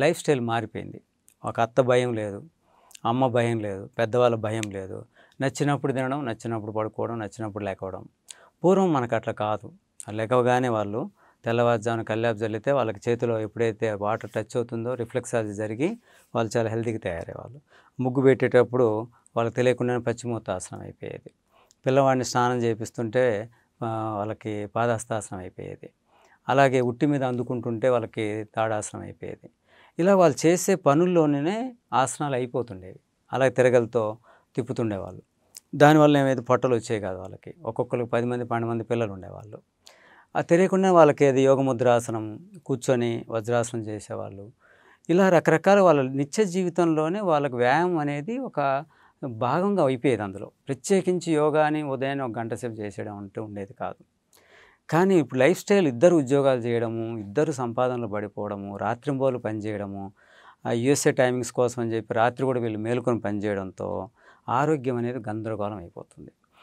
Life style మారిపోయింది. ఒక అత్త భయం లేదు, అమ్మ భయం లేదు, పెద్దవాళ్ళ భయం లేదు. నచ్చినప్పుడు తినడం, నచ్చినప్పుడు పడుకోవడం, నచ్చినప్పుడు లేకవడం. పూర్వం మనకట్లా కాదు. లెగవగానే వాళ్ళు తెల్లవారుజామున కల్లాపు జల్లితే వాళ్ళకి చేతిలో ఎప్పుడైతే వాటర్ టచ్ అవుతుందో రిఫ్లెక్సాలజీ జరిగి వాళ్ళు చాలా హెల్తీగా తయారయ్యేవాళ్ళు. ముగ్గు పెట్టేటప్పుడు వాళ్ళకి తెలియకుండానే పశ్చిమోత్తాసనం అయిపోయేది. పిల్లవాడిని స్నానం చేపిస్తుంటే వాళ్ళకి పాదహస్తాసనం అయిపోయేది. అలాగే ఉట్టి మీద అందుకుంటుంటే వాళ్ళకి తాడాసనం అయిపోయేది. ఇలా వాళ్ళు చేసే పనుల్లోనే ఆసనాలు అయిపోతుండేవి. అలాగే తిరగలతో తిప్పుతుండేవాళ్ళు. దానివల్ల ఏమైతే పొట్టలు వచ్చేవి కాదు వాళ్ళకి. ఒక్కొక్కరికి 10 మంది, 12 మంది పిల్లలు ఉండేవాళ్ళు. అది తెలియకుండా వాళ్ళకి అది యోగముద్రాసనం, కూర్చొని వజ్రాసనం చేసేవాళ్ళు. ఇలా రకరకాల వాళ్ళ నిత్య జీవితంలోనే వాళ్ళకి వ్యాయామం అనేది ఒక భాగంగా అయిపోయేది అందులో. ప్రత్యేకించి యోగాని ఉదయాన్నే ఒక గంట సేపు చేసేయడం అంటూ ఉండేది కాదు. కానీ ఇప్పుడు లైఫ్ స్టైల్ ఇద్దరు ఉద్యోగాలు చేయడము, ఇద్దరు సంపాదనలో పడిపోవడము, రాత్రింబవళ్ళు పనిచేయడము, యూఎస్ఏ టైమింగ్స్ కోసం అని చెప్పి రాత్రి కూడా వీళ్ళు మేలుకొని పనిచేయడంతో ఆరోగ్యం అనేది గందరగోళం అయిపోతుంది.